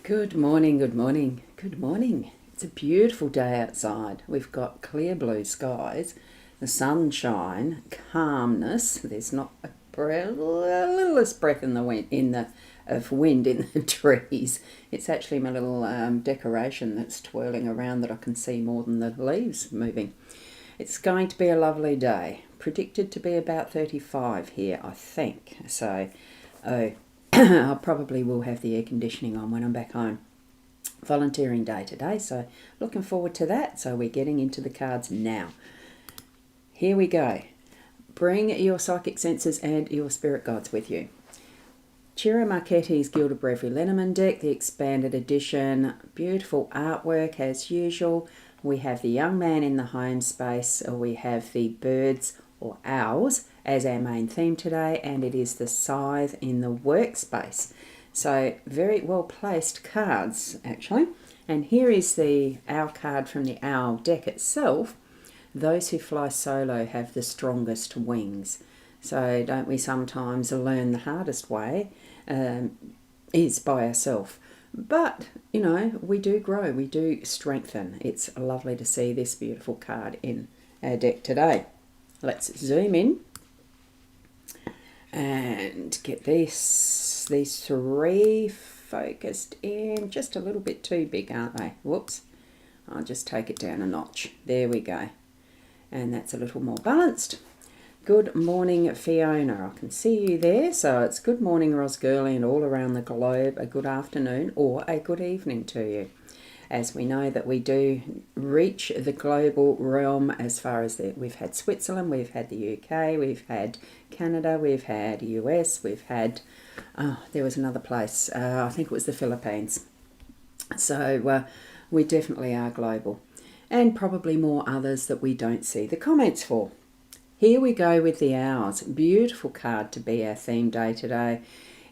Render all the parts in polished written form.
Good morning, good morning, good morning. It's a beautiful day outside. We've got clear blue skies, the sunshine, calmness. There's not a littlest breath in the wind of wind in the trees. It's actually my little decoration that's twirling around that I can see more than the leaves moving. It's going to be a lovely day. Predicted to be about 35 here, I think. So, I probably will have the air conditioning on when I'm back home. Volunteering day today, so looking forward to that. So we're getting into the cards now. Here we go. Bring your psychic senses and your spirit guides with you. Ciro Marchetti's Gilded Breviary Lenormand deck, the expanded edition. Beautiful artwork as usual. We have the young man in the home space, or we have the birds or owls as our main theme today, and it is the scythe in the workspace. So very well placed cards actually. And here is the owl card from the owl deck itself. Those who fly solo have the strongest wings. So don't we sometimes learn the hardest way is by ourselves. But, we do grow, we do strengthen. It's lovely to see this beautiful card in our deck today. Let's zoom in and get these three focused in. Just a little bit too big, aren't they? Whoops. I'll just take it down a notch. There we go. And that's a little more balanced. Good morning, Fiona. I can see you there. So it's good morning, Rosgirly, and all around the globe, a good afternoon or a good evening to you. As we know that we do reach the global realm as far as we've had Switzerland, we've had the UK, we've had Canada, we've had US, we've had, there was another place, I think it was the Philippines. So we definitely are global. And probably more others that we don't see the comments for. Here we go with the owls. Beautiful card to be our theme day today.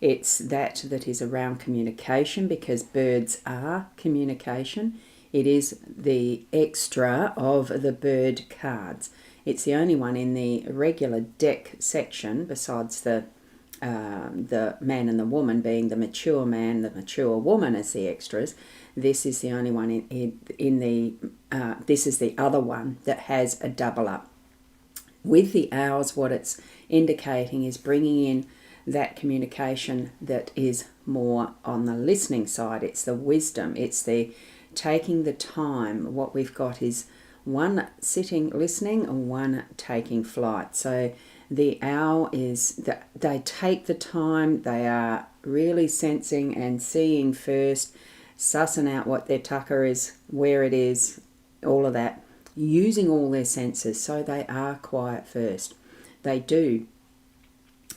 It's that is around communication, because birds are communication. It is the extra of the bird cards. It's the only one in the regular deck section, besides the man and the woman being the mature man, the mature woman as the extras. This is the only one in the, this is the other one that has a double up. With the owls, what it's indicating is bringing in that communication that is more on the listening side. It's the wisdom. It's the taking the time. What we've got is one sitting listening and one taking flight. So the owl is that they take the time. They are really sensing and seeing first, sussing out what their tucker is, where it is, all of that, using all their senses. So they are quiet first. They do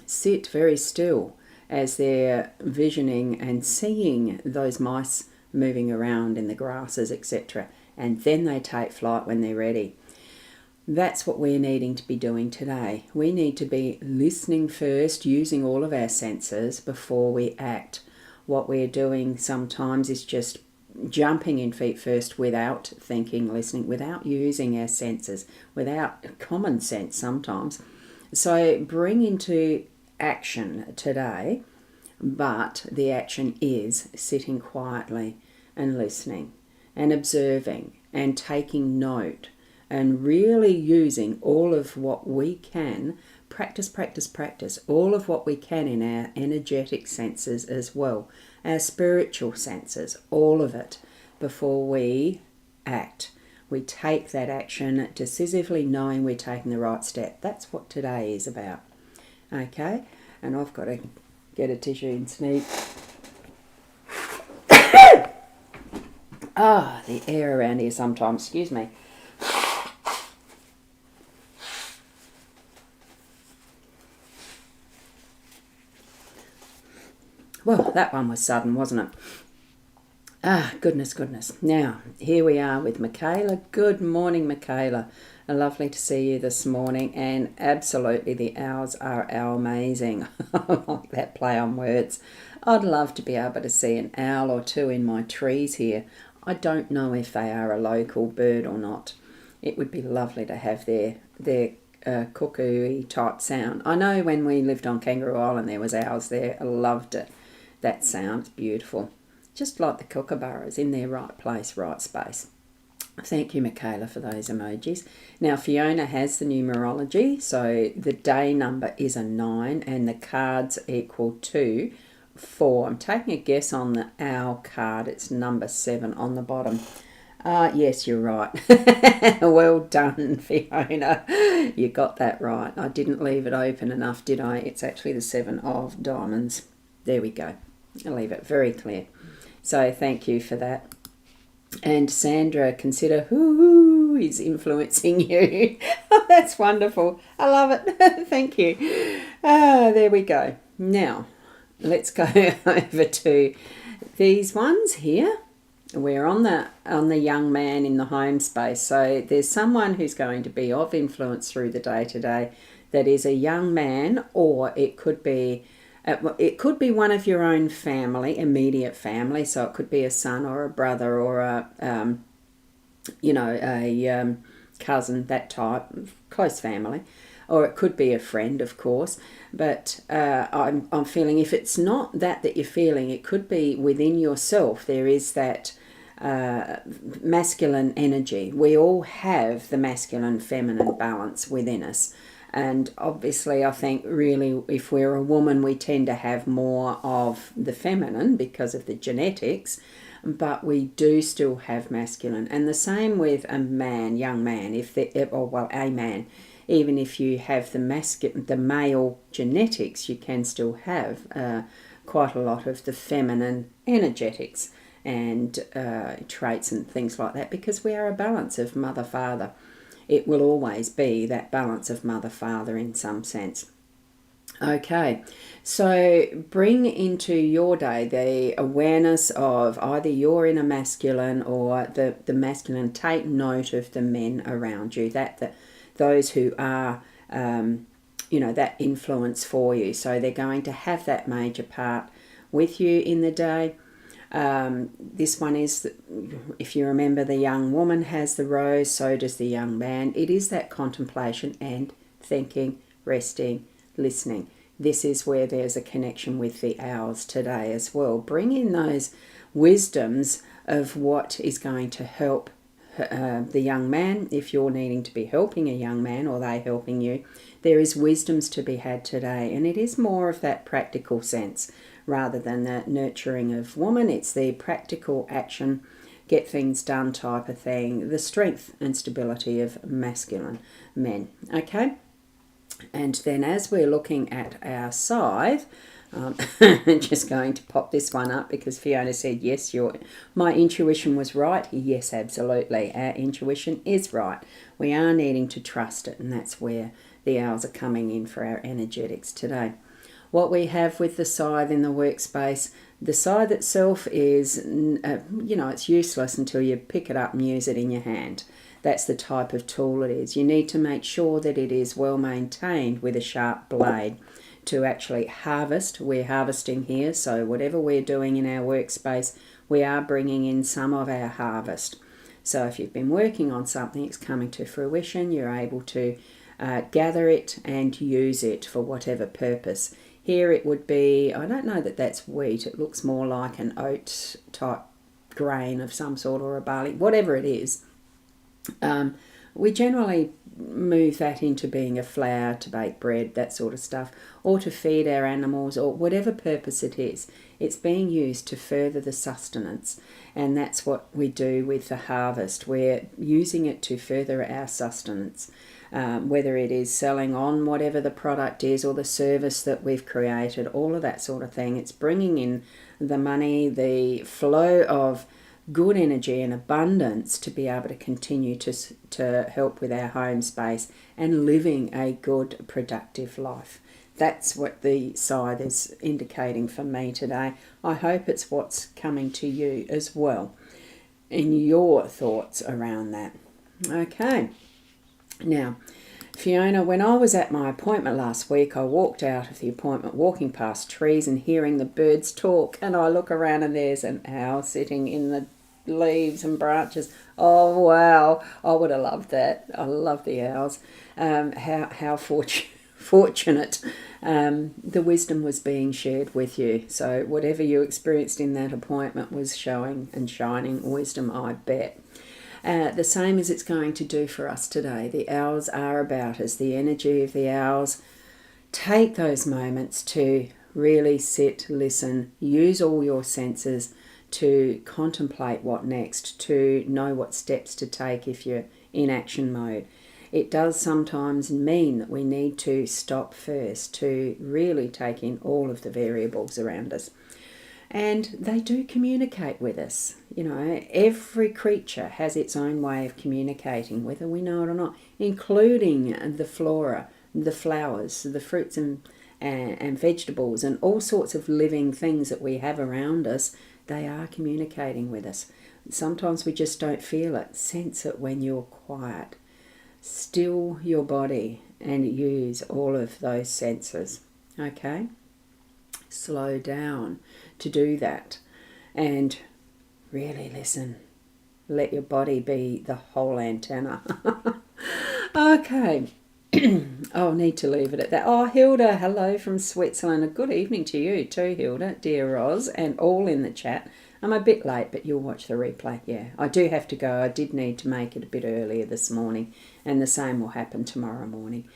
sit very still as they're visioning and seeing those mice moving around in the grasses, etc. And then they take flight when they're ready. That's what we're needing to be doing today. We need to be listening first, using all of our senses before we act. What we're doing sometimes is just jumping in feet first without thinking, listening, without using our senses, without common sense sometimes. So bring into action today, but the action is sitting quietly and listening and observing and taking note and really using all of what we can, practice, all of what we can in our energetic senses as well, our spiritual senses, all of it, before we act. We take that action decisively, knowing we're taking the right step. That's what today is about. Okay? And I've got to get a tissue and sneeze. The air around here sometimes. Excuse me. Well, that one was sudden, wasn't it? Goodness. Now, here we are with Michaela. Good morning, Michaela. Lovely to see you this morning. And absolutely, the owls are amazing. I like that play on words. I'd love to be able to see an owl or two in my trees here. I don't know if they are a local bird or not. It would be lovely to have their cuckoo-y type sound. I know when we lived on Kangaroo Island there was owls there. I loved it. That sound, beautiful. just like the kookaburras, in their right place, right space. Thank you, Michaela, for those emojis. Now, Fiona has the numerology, so the day number is a 9 and the cards equal to 4. I'm taking a guess on the owl card. It's number 7 on the bottom. Yes, you're right. Well done, Fiona. You got that right. I didn't leave it open enough, did I? It's actually the 7 of diamonds. There we go. I'll leave it very clear. So thank you for that. And Sandra, consider who is influencing you. Oh, that's wonderful. I love it. Thank you. There we go. Now, let's go over to these ones here. We're on the young man in the home space. So there's someone who's going to be of influence through the day today that is a young man, or it could be one of your own family, immediate family. So it could be a son or a brother or a cousin, that type, close family. Or it could be a friend, of course. But I'm feeling, if it's not that you're feeling, it could be within yourself. There is that masculine energy. We all have the masculine feminine balance within us. And obviously, I think really if we're a woman, we tend to have more of the feminine because of the genetics, but we do still have masculine. And the same with a man, young man, a man. Even if you have the male genetics, you can still have quite a lot of the feminine energetics and traits and things like that, because we are a balance of mother-father. It will always be that balance of mother-father in some sense. Okay, so bring into your day the awareness of either you're in a masculine or the masculine. Take note of the men around you, those who are, that influence for you. So they're going to have that major part with you in the day. This one is, if you remember, the young woman has the rose, so does the young man. It is that contemplation and thinking, resting, listening. This is where there's a connection with the owls today as well. Bring in those wisdoms of what is going to help the young man. If you're needing to be helping a young man or they helping you, there is wisdoms to be had today, and it is more of that practical sense rather than the nurturing of woman. It's the practical action, get things done type of thing, the strength and stability of masculine men. Okay, and then as we're looking at our scythe, I'm just going to pop this one up because Fiona said, yes, my intuition was right. Yes, absolutely. Our intuition is right. We are needing to trust it, and that's where the owls are coming in for our energetics today. What we have with the scythe in the workspace, the scythe itself is, it's useless until you pick it up and use it in your hand. That's the type of tool it is. You need to make sure that it is well maintained with a sharp blade to actually harvest. We're harvesting here, so whatever we're doing in our workspace, we are bringing in some of our harvest. So if you've been working on something, it's coming to fruition, you're able to gather it and use it for whatever purpose. Here it would be, I don't know that that's wheat, it looks more like an oat type grain of some sort, or a barley, whatever it is. We generally move that into being a flour to bake bread, that sort of stuff, or to feed our animals, or whatever purpose it is. It's being used to further the sustenance, and that's what we do with the harvest. We're using it to further our sustenance, whether it is selling on whatever the product is or the service that we've created, all of that sort of thing. It's bringing in the money, the flow of good energy and abundance to be able to continue to help with our home space and living a good, productive life. That's what the scythe is indicating for me today. I hope it's what's coming to you as well in your thoughts around that. Okay. Now, Fiona, when I was at my appointment last week, I walked out of the appointment walking past trees and hearing the birds talk, and I look around and there's an owl sitting in the leaves and branches. Oh, wow. I would have loved that. I love the owls. How fortunate. The wisdom was being shared with you. So whatever you experienced in that appointment was showing and shining wisdom, I bet. The same as it's going to do for us today. The owls are about us. The energy of the owls. Take those moments to really sit, listen, use all your senses to contemplate what next, to know what steps to take if you're in action mode. It does sometimes mean that we need to stop first to really take in all of the variables around us. And they do communicate with us. You know, every creature has its own way of communicating, whether we know it or not, including the flora, the flowers, the fruits and vegetables, and all sorts of living things that we have around us. They are communicating with us. Sometimes we just don't feel it. Sense it when you're quiet. Still your body and use all of those senses. Okay? Slow down to do that and really listen. Let your body be the whole antenna. Okay. I'll need to leave it at that. Oh, Hilda, hello from Switzerland. A good evening to you too, Hilda, dear Roz, and all in the chat. I'm a bit late, but you'll watch the replay. Yeah, I do have to go. I did need to make it a bit earlier this morning, and the same will happen tomorrow morning.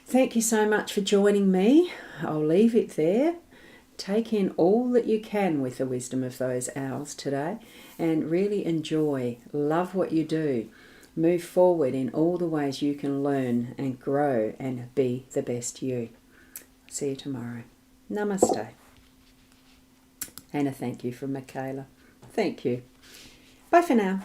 Thank you so much for joining me. I'll leave it there. Take in all that you can with the wisdom of those owls today, and really enjoy. Love what you do. Move forward in all the ways you can learn and grow and be the best you. See you tomorrow. Namaste. And a thank you from Michaela. Thank you. Bye for now.